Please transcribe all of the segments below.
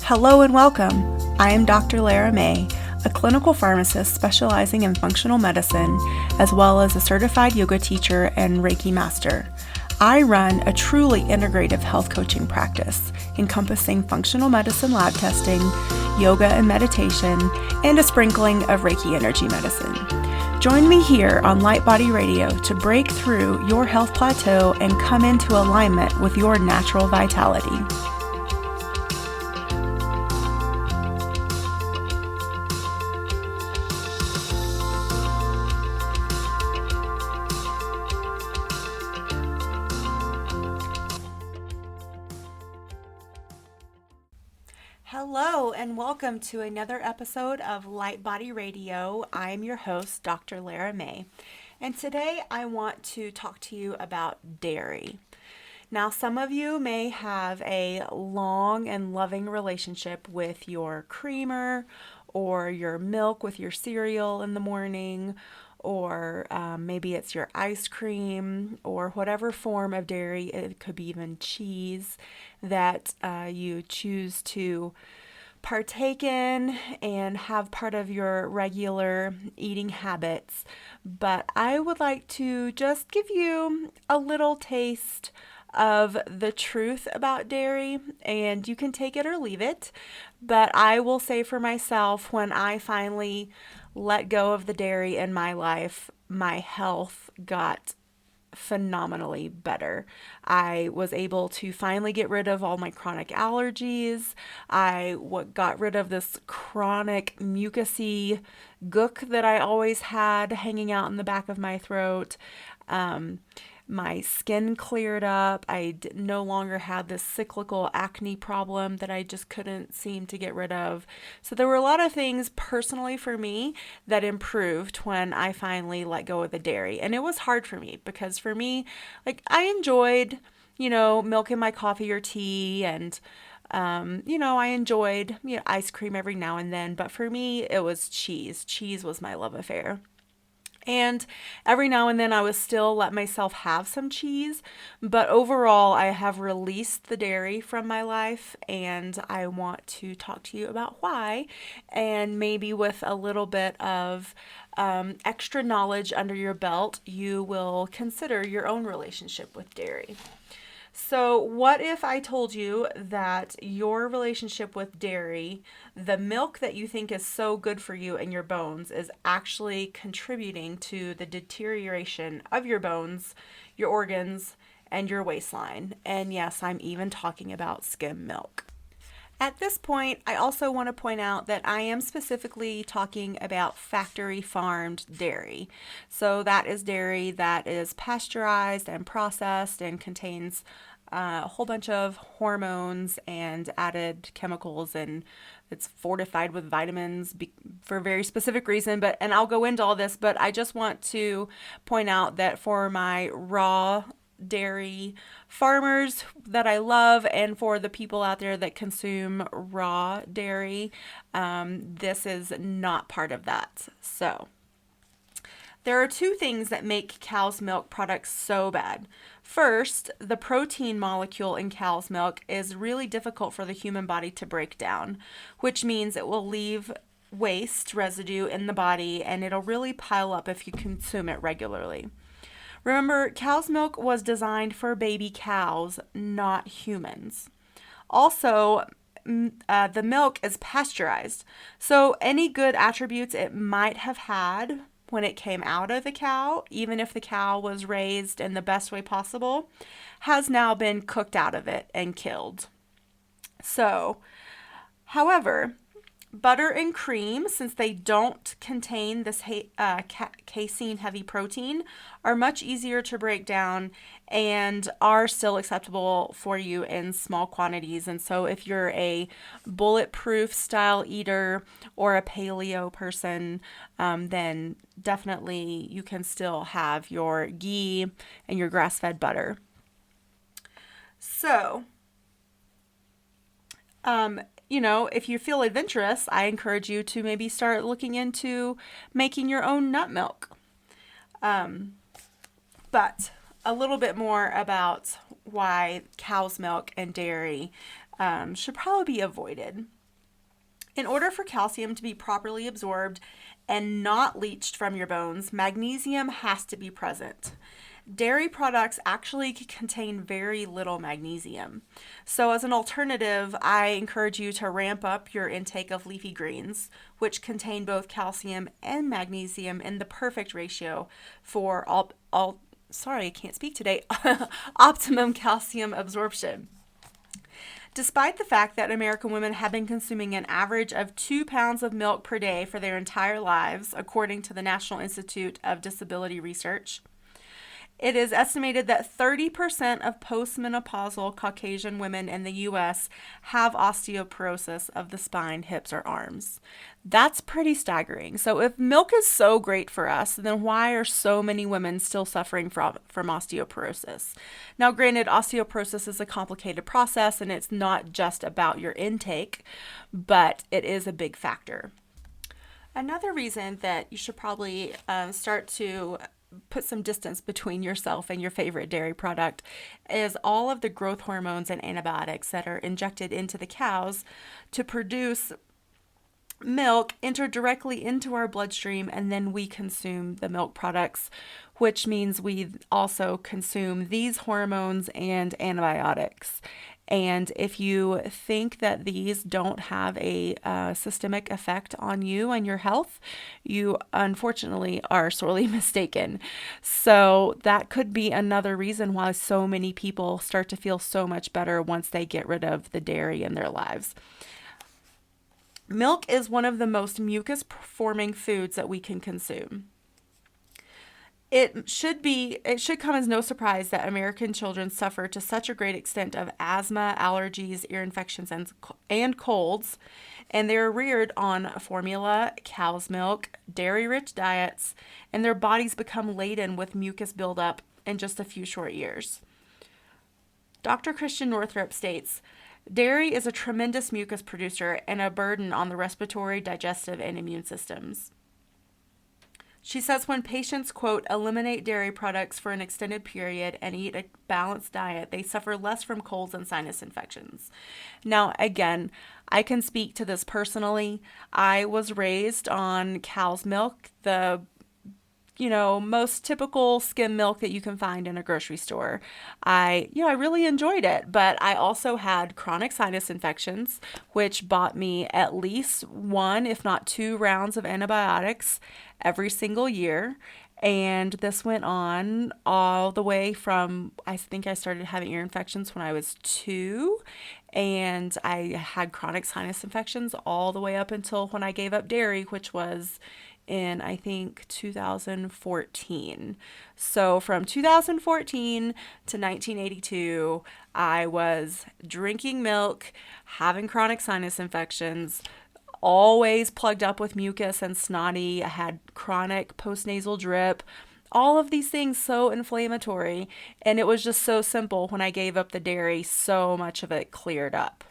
Hello and welcome. I am Dr. Lara, a clinical pharmacist specializing in functional medicine, as well as a certified yoga teacher and Reiki master. I run a truly integrative health coaching practice encompassing functional medicine lab testing, yoga and meditation, and a sprinkling of Reiki energy medicine. Join me here on Light Body Radio to break through your health plateau and come into alignment with your natural vitality. Hello and welcome to another episode of Light Body Radio. I'm your host, Dr. Lara May, and today I want to talk to you about dairy. Now, some of you may have a long and loving relationship with your creamer or your milk with your cereal in the morning, or maybe it's your ice cream or whatever form of dairy. It could be even cheese that you choose to partake in and have part of your regular eating habits. But I would like to just give you a little taste of the truth about dairy, and you can take it or leave it. But I will say for myself, when I finally let go of the dairy in my life, my health got phenomenally better. I was able to finally get rid of all my chronic allergies. I got rid of this chronic mucusy gook that I always had hanging out in the back of my throat. My skin cleared up. I no longer had this cyclical acne problem that I just couldn't seem to get rid of. So there were a lot of things personally for me that improved when I finally let go of the dairy. And it was hard for me because for me, I enjoyed, milk in my coffee or tea, and I enjoyed, ice cream every now and then. But for me, it was cheese. Cheese was my love affair. And every now and then I would still let myself have some cheese, but overall I have released the dairy from my life, and I want to talk to you about why, and maybe with a little bit of extra knowledge under your belt, you will consider your own relationship with dairy. So what if I told you that your relationship with dairy, the milk that you think is so good for you and your bones, is actually contributing to the deterioration of your bones, your organs, and your waistline? And yes, I'm even talking about skim milk. At this point, I also want to point out that I am specifically talking about factory farmed dairy. So that is dairy that is pasteurized and processed and contains a whole bunch of hormones and added chemicals, and it's fortified with vitamins for a very specific reason. And I'll go into all this, but I just want to point out that for my raw dairy farmers that I love, and for the people out there that consume raw dairy, this is not part of that. So there are two things that make cow's milk products so bad. First, the protein molecule in cow's milk is really difficult for the human body to break down, which means it will leave waste residue in the body, and it'll really pile up if you consume it regularly. Remember, cow's milk was designed for baby cows, not humans. Also, the milk is pasteurized, so any good attributes it might have had when it came out of the cow, even if the cow was raised in the best way possible, has now been cooked out of it and killed. So, however, butter and cream, since they don't contain this casein-heavy protein, are much easier to break down and are still acceptable for you in small quantities. And so if you're a bulletproof style eater or a paleo person, then definitely you can still have your ghee and your grass-fed butter. So, if you feel adventurous, I encourage you to maybe start looking into making your own nut milk. But a little bit more about why cow's milk and dairy should probably be avoided. In order for calcium to be properly absorbed and not leached from your bones, magnesium has to be present. Dairy products actually contain very little magnesium. So as an alternative, I encourage you to ramp up your intake of leafy greens, which contain both calcium and magnesium in the perfect ratio for optimum calcium absorption. Despite the fact that American women have been consuming an average of 2 pounds of milk per day for their entire lives, according to the National Institute of Disability Research, it is estimated that 30% of postmenopausal Caucasian women in the U.S. have osteoporosis of the spine, hips, or arms. That's pretty staggering. So if milk is so great for us, then why are so many women still suffering from osteoporosis? Now, granted, osteoporosis is a complicated process and it's not just about your intake, but it is a big factor. Another reason that you should probably start to put some distance between yourself and your favorite dairy product is all of the growth hormones and antibiotics that are injected into the cows to produce milk enter directly into our bloodstream, and then we consume the milk products, which means we also consume these hormones and antibiotics. And if you think that these don't have a systemic effect on you and your health, you unfortunately are sorely mistaken. So that could be another reason why so many people start to feel so much better once they get rid of the dairy in their lives. Milk is one of the most mucus-forming foods that we can consume. It should come as no surprise that American children suffer to such a great extent of asthma, allergies, ear infections, and colds, and they're reared on formula, cow's milk, dairy-rich diets, and their bodies become laden with mucus buildup in just a few short years. Dr. Christian Northrup states, "Dairy is a tremendous mucus producer and a burden on the respiratory, digestive, and immune systems." She says when patients, quote, eliminate dairy products for an extended period and eat a balanced diet, they suffer less from colds and sinus infections. Now, again, I can speak to this personally. I was raised on cow's milk, the most typical skim milk that you can find in a grocery store. I really enjoyed it, but I also had chronic sinus infections, which bought me at least 1, if not 2 rounds of antibiotics every single year. And this went on all the way from, I think I started having ear infections when I was 2, and I had chronic sinus infections all the way up until when I gave up dairy, which was in, I think, 2014. So from 2014 to 1982, I was drinking milk, having chronic sinus infections, always plugged up with mucus and snotty. I had chronic postnasal drip, all of these things so inflammatory. And it was just so simple. When I gave up the dairy, so much of it cleared up.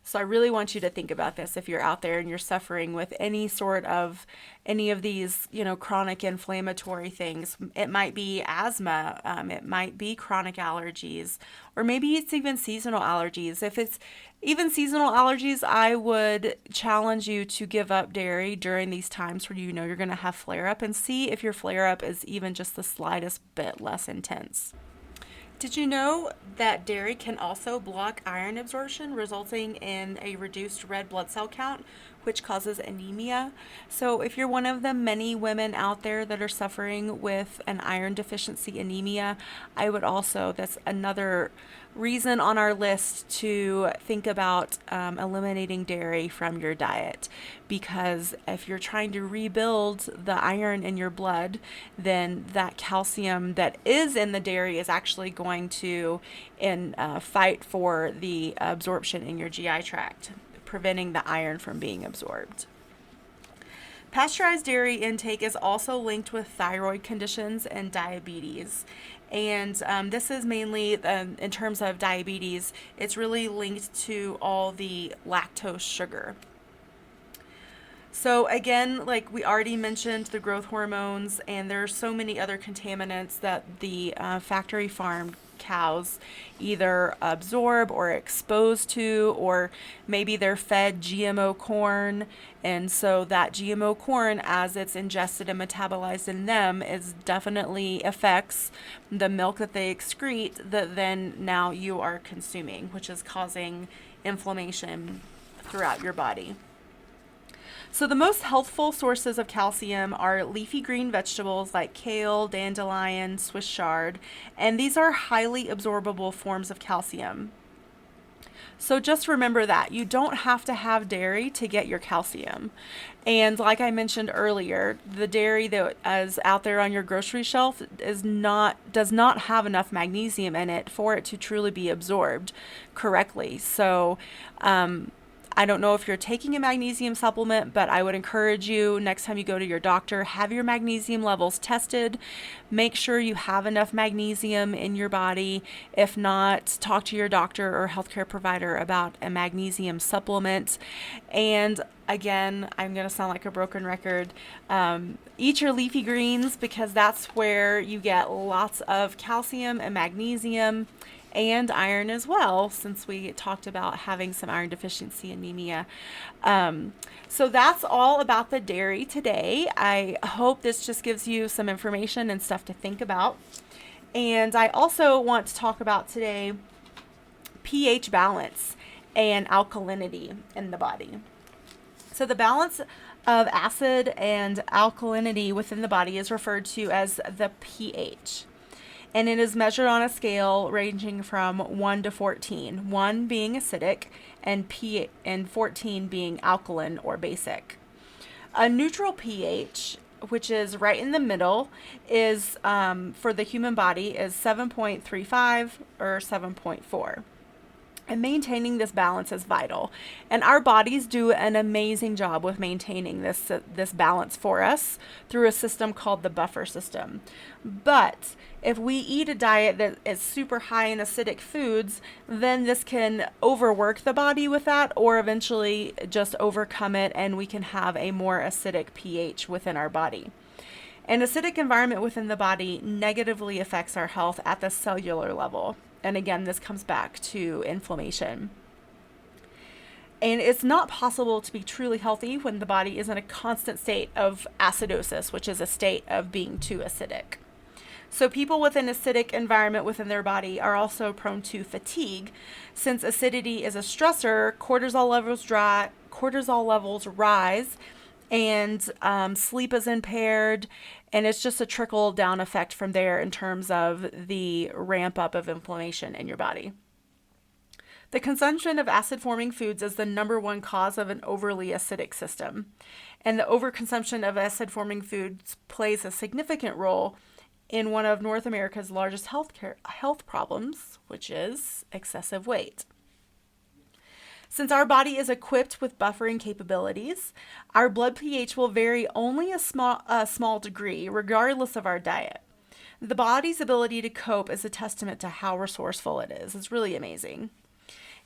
So I really want you to think about this if you're out there and you're suffering with any of these, chronic inflammatory things. It might be asthma, it might be chronic allergies, or maybe it's even seasonal allergies. If it's even seasonal allergies, I would challenge you to give up dairy during these times where you're going to have flare-up, and see if your flare-up is even just the slightest bit less intense. Did you know that dairy can also block iron absorption, resulting in a reduced red blood cell count, which causes anemia? So if you're one of the many women out there that are suffering with an iron deficiency anemia, that's another reason on our list to think about eliminating dairy from your diet, because if you're trying to rebuild the iron in your blood, then that calcium that is in the dairy is actually going to fight for the absorption in your GI tract, preventing the iron from being absorbed. Pasteurized dairy intake is also linked with thyroid conditions and diabetes. And this is mainly, in terms of diabetes, it's really linked to all the lactose sugar. So again, like we already mentioned, the growth hormones, and there are so many other contaminants that the factory farm cows either absorb or exposed to, or maybe they're fed GMO corn. And so that GMO corn, as it's ingested and metabolized in them, is definitely affects the milk that they excrete that then now you are consuming, which is causing inflammation throughout your body. So the most healthful sources of calcium are leafy green vegetables like kale, dandelion, Swiss chard, and these are highly absorbable forms of calcium. So just remember that you don't have to have dairy to get your calcium. And like I mentioned earlier, the dairy that is out there on your grocery shelf does not have enough magnesium in it for it to truly be absorbed correctly. So I don't know if you're taking a magnesium supplement, but I would encourage you next time you go to your doctor, have your magnesium levels tested. Make sure you have enough magnesium in your body. If not, talk to your doctor or healthcare provider about a magnesium supplement. And again, I'm going to sound like a broken record. Eat your leafy greens because that's where you get lots of calcium and magnesium and iron as well, since we talked about having some iron deficiency anemia. So that's all about the dairy today. I hope this just gives you some information and stuff to think about. And I also want to talk about today pH balance and alkalinity in the body. So the balance of acid and alkalinity within the body is referred to as the pH. And it is measured on a scale ranging from 1 to 14, 1 being acidic and 14 being alkaline or basic. A neutral pH, which is right in the middle, is for the human body is 7.35 or 7.4. And maintaining this balance is vital. And our bodies do an amazing job with maintaining this balance for us through a system called the buffer system. But if we eat a diet that is super high in acidic foods, then this can overwork the body with that, or eventually just overcome it, and we can have a more acidic pH within our body. An acidic environment within the body negatively affects our health at the cellular level. And again, this comes back to inflammation. And it's not possible to be truly healthy when the body is in a constant state of acidosis, which is a state of being too acidic. So people with an acidic environment within their body are also prone to fatigue. Since acidity is a stressor, cortisol levels rise, and sleep is impaired, and it's just a trickle down effect from there in terms of the ramp up of inflammation in your body. The consumption of acid forming foods is the number one cause of an overly acidic system, and the overconsumption of acid forming foods plays a significant role in one of North America's largest health problems, which is excessive weight. Since our body is equipped with buffering capabilities, our blood pH will vary only a small degree, regardless of our diet. The body's ability to cope is a testament to how resourceful it is. It's really amazing.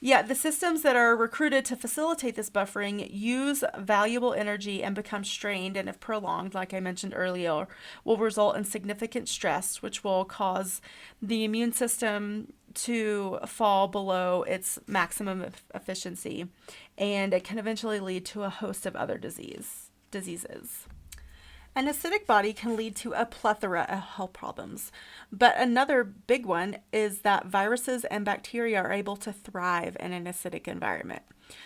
Yet the systems that are recruited to facilitate this buffering use valuable energy and become strained, and if prolonged, like I mentioned earlier, will result in significant stress, which will cause the immune system to fall below its maximum efficiency, and it can eventually lead to a host of other diseases. An acidic body can lead to a plethora of health problems, but another big one is that viruses and bacteria are able to thrive in an acidic environment.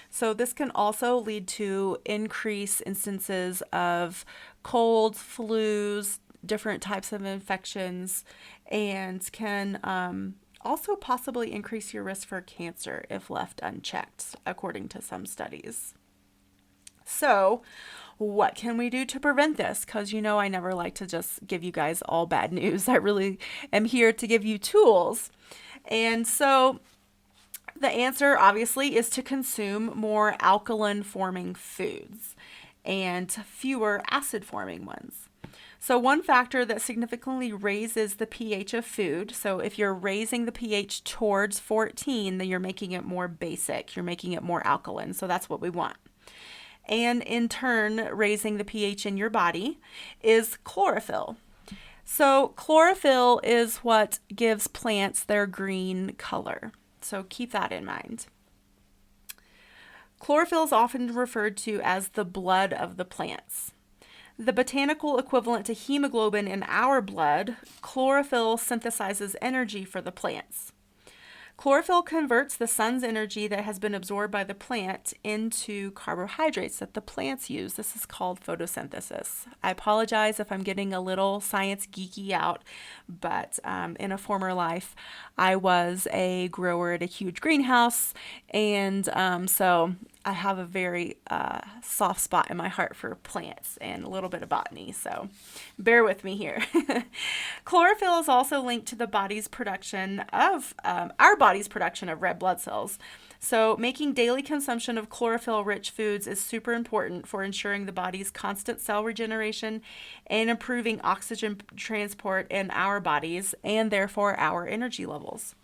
So this can also lead to increased instances of colds, flus, different types of infections, and can also possibly increase your risk for cancer if left unchecked, according to some studies. So, what can we do to prevent this? Because I never like to just give you guys all bad news. I really am here to give you tools. And so, the answer obviously is to consume more alkaline forming foods and fewer acid forming ones. So one factor that significantly raises the pH of food, so if you're raising the pH towards 14, then you're making it more basic, you're making it more alkaline, so that's what we want. And in turn, raising the pH in your body is chlorophyll. So chlorophyll is what gives plants their green color. So keep that in mind. Chlorophyll is often referred to as the blood of the plants. The botanical equivalent to hemoglobin in our blood, chlorophyll synthesizes energy for the plants. Chlorophyll converts the sun's energy that has been absorbed by the plant into carbohydrates that the plants use. This is called photosynthesis. I apologize if I'm getting a little science geeky out, but in a former life, I was a grower at a huge greenhouse, and so I have a very soft spot in my heart for plants and a little bit of botany, so bear with me here. Chlorophyll is also linked to the body's production of our body's production of red blood cells. So making daily consumption of chlorophyll-rich foods is super important for ensuring the body's constant cell regeneration and improving oxygen transport in our bodies and therefore our energy levels.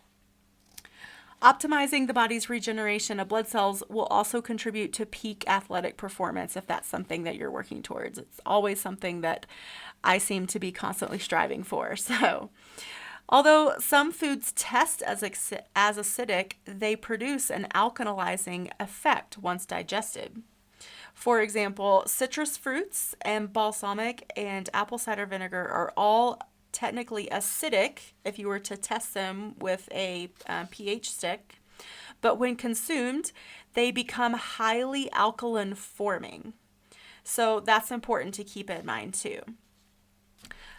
Optimizing the body's regeneration of blood cells will also contribute to peak athletic performance if that's something that you're working towards. It's always something that I seem to be constantly striving for. So, although some foods test as acidic, they produce an alkalizing effect once digested. For example, citrus fruits and balsamic and apple cider vinegar are all technically acidic if you were to test them with a pH stick, but when consumed, they become highly alkaline forming. So that's important to keep in mind too.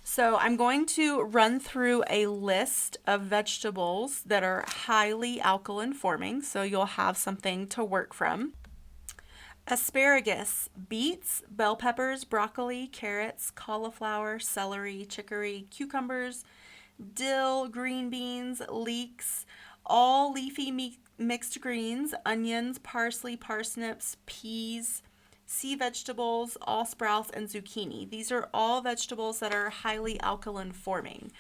So I'm going to run through a list of vegetables that are highly alkaline forming, so you'll have something to work from. Asparagus, beets, bell peppers, broccoli, carrots, cauliflower, celery, chicory, cucumbers, dill, green beans, leeks, all leafy mixed greens, onions, parsley, parsnips, peas, sea vegetables, all sprouts, and zucchini. These are all vegetables that are highly alkaline forming.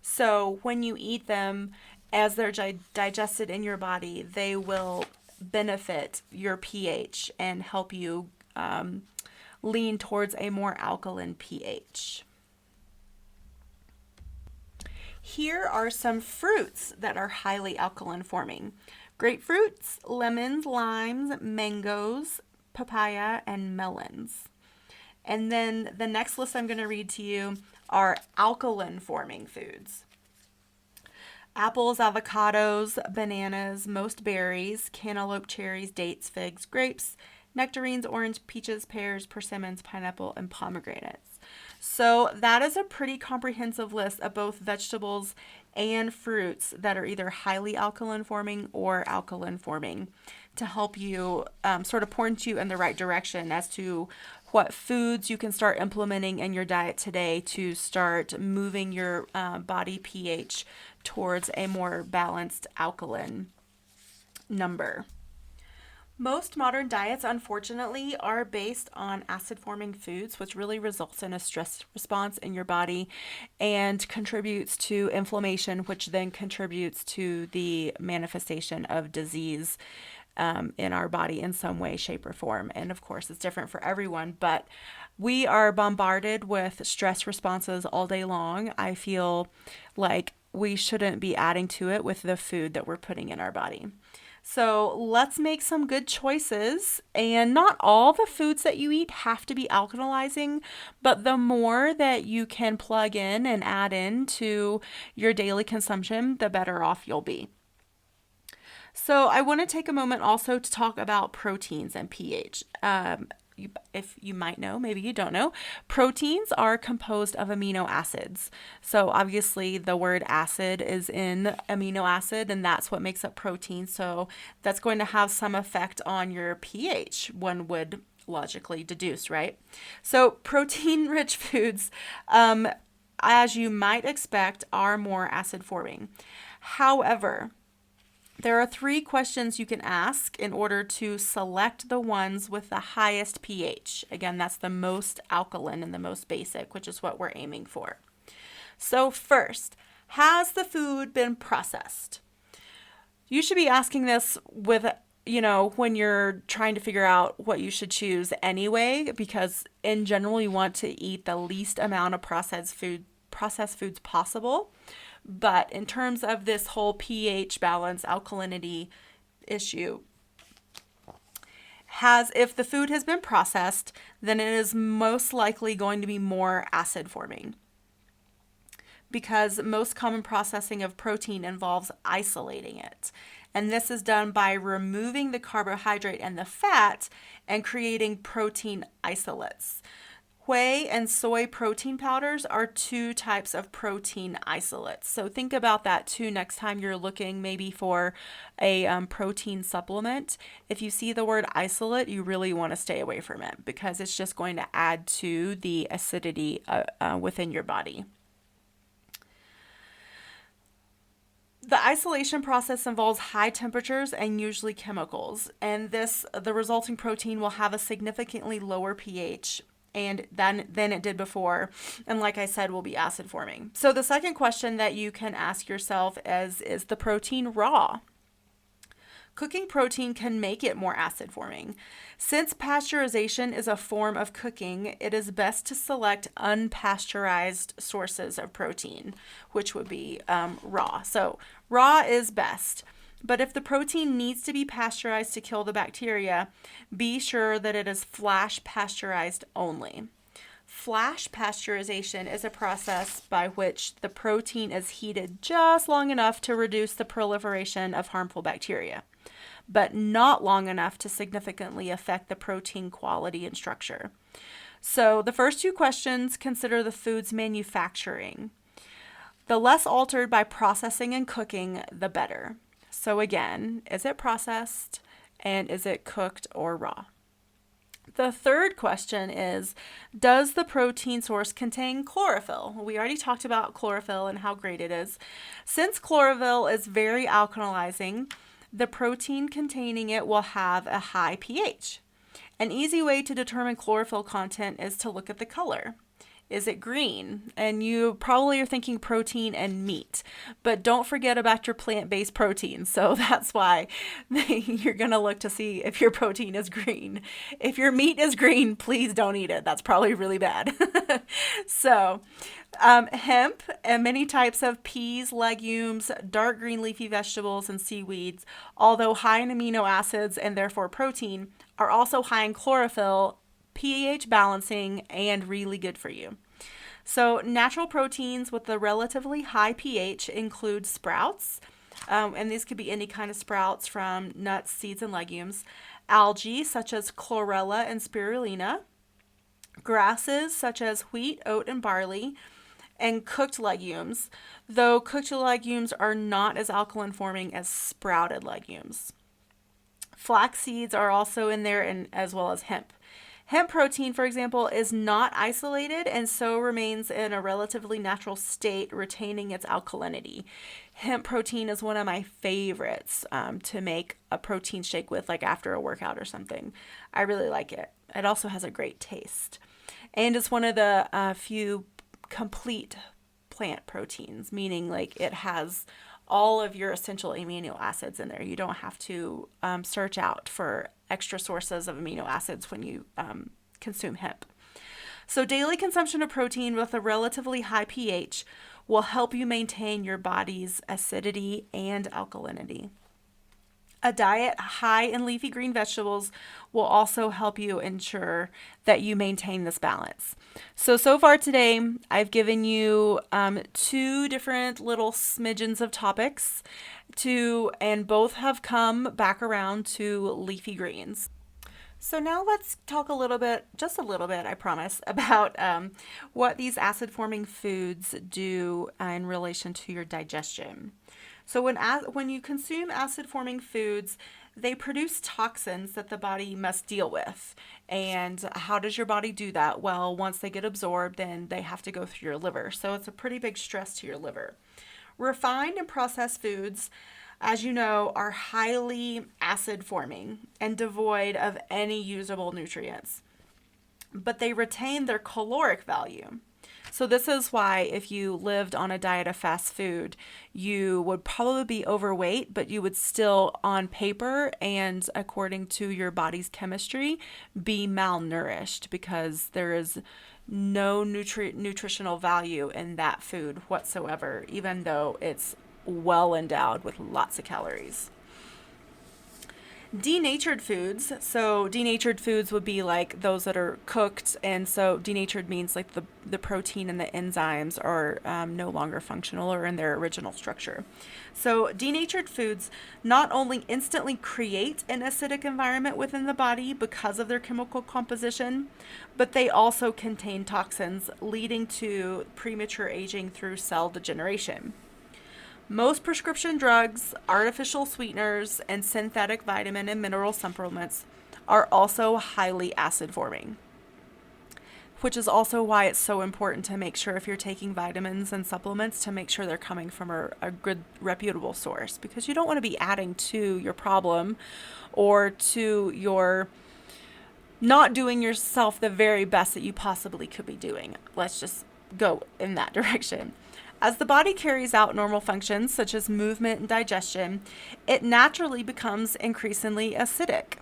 So when you eat them, as they're digested in your body, they will benefit your pH and help you lean towards a more alkaline pH. Here are some fruits that are highly alkaline forming. Grapefruits, lemons, limes, mangoes, papaya, and melons. And then the next list I'm going to read to you are alkaline forming foods. Apples, avocados, bananas, most berries, cantaloupe, cherries, dates, figs, grapes, nectarines, orange, peaches, pears, persimmons, pineapple, and pomegranates. So that is a pretty comprehensive list of both vegetables and fruits that are either highly alkaline forming or alkaline forming to help you sort of point you in the right direction as to what foods you can start implementing in your diet today to start moving your body pH towards a more balanced alkaline number. Most modern diets, unfortunately, are based on acid-forming foods, which really results in a stress response in your body and contributes to inflammation, which then contributes to the manifestation of disease in our body in some way, shape, or form. And of course, it's different for everyone, but we are bombarded with stress responses all day long. I feel like we shouldn't be adding to it with the food that we're putting in our body. So let's make some good choices. And not all the foods that you eat have to be alkalizing, but the more that you can plug in and add in to your daily consumption, the better off you'll be. So I want to take a moment also to talk about proteins and pH. If you might know, maybe you don't know, proteins are composed of amino acids. So obviously the word acid is in amino acid, and that's what makes up protein. So that's going to have some effect on your pH, one would logically deduce, right? So protein-rich foods, as you might expect, are more acid forming. However, there are 3 questions you can ask in order to select the ones with the highest pH. Again, that's the most alkaline and the most basic, which is what we're aiming for. So first, has the food been processed? You should be asking this with, when you're trying to figure out what you should choose anyway, because in general, you want to eat the least amount of processed food processed foods possible. But in terms of this whole pH balance, alkalinity issue, if the food has been processed, then it is most likely going to be more acid forming, because most common processing of protein involves isolating it. And this is done by removing the carbohydrate and the fat and creating protein isolates. Whey and soy protein powders are two types of protein isolates. So think about that too next time you're looking maybe for a protein supplement. If you see the word isolate, you really want to stay away from it, because it's just going to add to the acidity within your body. The isolation process involves high temperatures and usually chemicals, and the resulting protein will have a significantly lower pH than it did before, and like I said, will be acid forming. So the second question that you can ask yourself is the protein raw? Cooking protein can make it more acid forming. Since pasteurization is a form of cooking, it is best to select unpasteurized sources of protein, which would be raw. So raw is best. But if the protein needs to be pasteurized to kill the bacteria, be sure that it is flash pasteurized only. Flash pasteurization is a process by which the protein is heated just long enough to reduce the proliferation of harmful bacteria, but not long enough to significantly affect the protein quality and structure. So the first two questions consider the food's manufacturing. The less altered by processing and cooking, the better. So again, is it processed, and is it cooked or raw? The third question is, does the protein source contain chlorophyll? We already talked about chlorophyll and how great it is. Since chlorophyll is very alkalizing, the protein containing it will have a high pH. An easy way to determine chlorophyll content is to look at the color. Is it green? And you probably are thinking protein and meat, but don't forget about your plant-based protein. So that's why you're going to look to see if your protein is green. If your meat is green, please don't eat it. That's probably really bad. So hemp and many types of peas, legumes, dark green leafy vegetables, and seaweeds, although high in amino acids and therefore protein, are also high in chlorophyll, pH balancing, and really good for you. So natural proteins with a relatively high pH include sprouts, and these could be any kind of sprouts from nuts, seeds, and legumes, algae such as chlorella and spirulina, grasses such as wheat, oat, and barley, and cooked legumes, though cooked legumes are not as alkaline forming as sprouted legumes. Flax seeds are also in there, and as well as hemp. Hemp protein, for example, is not isolated and so remains in a relatively natural state, retaining its alkalinity. Hemp protein is one of my favorites to make a protein shake with, like after a workout or something. I really like it. It also has a great taste. And it's one of the few complete plant proteins, meaning like it has all of your essential amino acids in there. You don't have to search out for extra sources of amino acids when you consume hemp. So daily consumption of protein with a relatively high pH will help you maintain your body's acidity and alkalinity. A diet high in leafy green vegetables will also help you ensure that you maintain this balance. So far today, I've given you two different little smidgens of topics and both have come back around to leafy greens. So now let's talk just a little bit, I promise, about what these acid-forming foods do in relation to your digestion. So when you consume acid-forming foods, they produce toxins that the body must deal with. And how does your body do that? Well, once they get absorbed, then they have to go through your liver. So it's a pretty big stress to your liver. Refined and processed foods, as you know, are highly acid-forming and devoid of any usable nutrients. But they retain their caloric value. So this is why if you lived on a diet of fast food, you would probably be overweight, but you would still, on paper and according to your body's chemistry, be malnourished because there is no nutritional value in that food whatsoever, even though it's well endowed with lots of calories. Denatured foods. So denatured foods would be like those that are cooked, and so denatured means like the protein and the enzymes are no longer functional or in their original structure. So denatured foods not only instantly create an acidic environment within the body because of their chemical composition, but they also contain toxins leading to premature aging through cell degeneration. Most prescription drugs, artificial sweeteners, and synthetic vitamin and mineral supplements are also highly acid forming, which is also why it's so important to make sure if you're taking vitamins and supplements to make sure they're coming from a good reputable source, because you don't want to be adding to your problem or to your not doing yourself the very best that you possibly could be doing. Let's just go in that direction. As the body carries out normal functions such as movement and digestion, it naturally becomes increasingly acidic.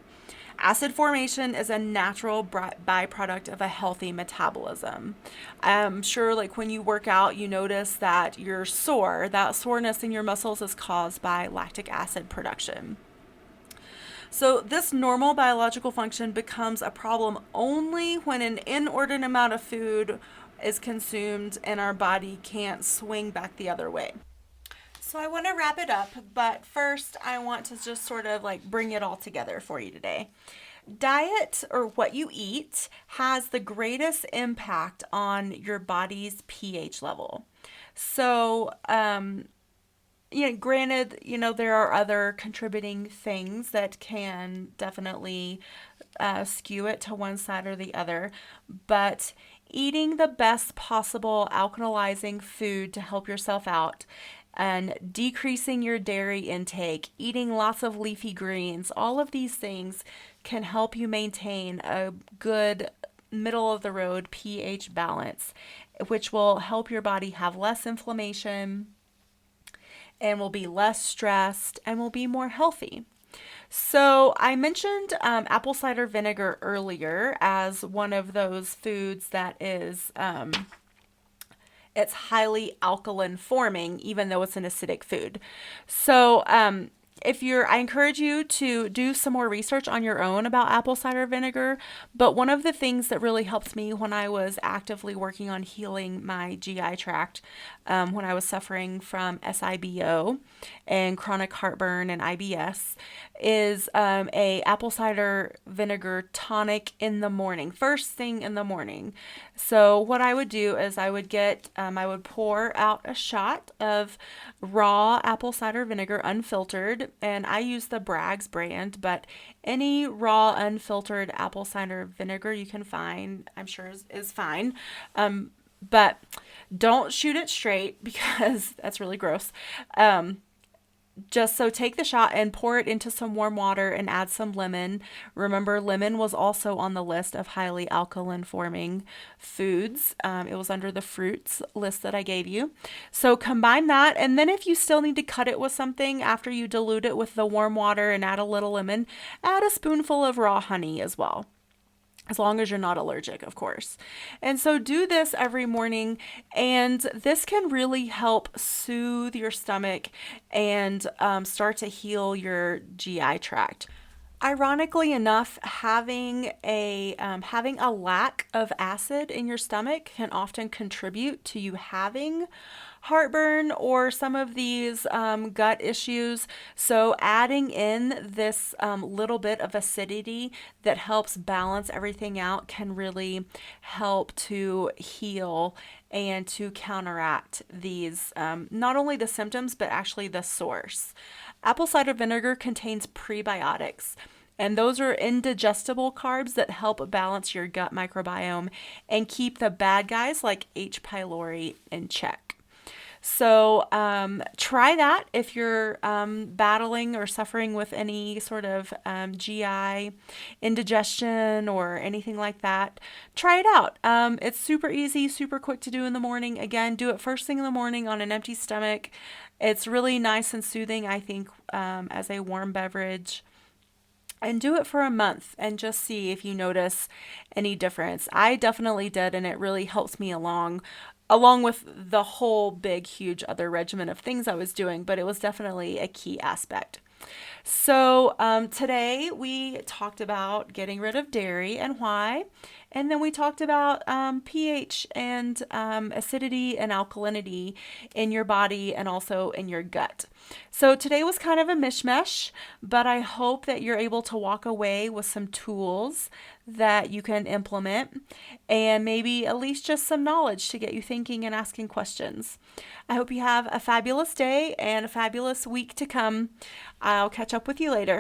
Acid formation is a natural byproduct of a healthy metabolism. I'm sure like when you work out, you notice that you're sore. That soreness in your muscles is caused by lactic acid production. So this normal biological function becomes a problem only when an inordinate amount of food is consumed and our body can't swing back the other way. So I want to wrap it up, but first I want to just sort of like bring it all together for you today. Diet, or what you eat, has the greatest impact on your body's pH level. So, granted, there are other contributing things that can definitely skew it to one side or the other, but eating the best possible alkalizing food to help yourself out and decreasing your dairy intake, eating lots of leafy greens, all of these things can help you maintain a good middle of the road pH balance, which will help your body have less inflammation and will be less stressed and will be more healthy. So I mentioned apple cider vinegar earlier as one of those foods that is, it's highly alkaline forming, even though it's an acidic food. So I encourage you to do some more research on your own about apple cider vinegar. But one of the things that really helped me when I was actively working on healing my GI tract, when I was suffering from SIBO and chronic heartburn and IBS, is a apple cider vinegar tonic in the morning, first thing in the morning. So what I would do is I would pour out a shot of raw apple cider vinegar, unfiltered, and I use the Bragg's brand, but any raw unfiltered apple cider vinegar you can find, I'm sure is fine. But don't shoot it straight because that's really gross. Just so take the shot and pour it into some warm water and add some lemon. Remember, lemon was also on the list of highly alkaline forming foods. It was under the fruits list that I gave you. So combine that. And then if you still need to cut it with something after you dilute it with the warm water and add a little lemon, add a spoonful of raw honey as well. As long as you're not allergic, of course. And so do this every morning, and this can really help soothe your stomach and start to heal your GI tract. Ironically enough, having a lack of acid in your stomach can often contribute to you having heartburn or some of these gut issues. So adding in this little bit of acidity that helps balance everything out can really help to heal and to counteract these, not only the symptoms, but actually the source. Apple cider vinegar contains prebiotics, and those are indigestible carbs that help balance your gut microbiome and keep the bad guys like H. pylori in check. So try that if you're battling or suffering with any sort of GI indigestion or anything like that. Try it out. It's super easy, super quick to do in the morning. Again, do it first thing in the morning on an empty stomach. It's really nice and soothing, I think, as a warm beverage. And do it for a month and just see if you notice any difference. I definitely did, and it really helps me along with the whole big, huge other regimen of things I was doing, but it was definitely a key aspect. So today we talked about getting rid of dairy and why. And then we talked about pH and acidity and alkalinity in your body and also in your gut. So today was kind of a mishmash, but I hope that you're able to walk away with some tools that you can implement and maybe at least just some knowledge to get you thinking and asking questions. I hope you have a fabulous day and a fabulous week to come. I'll catch up with you later.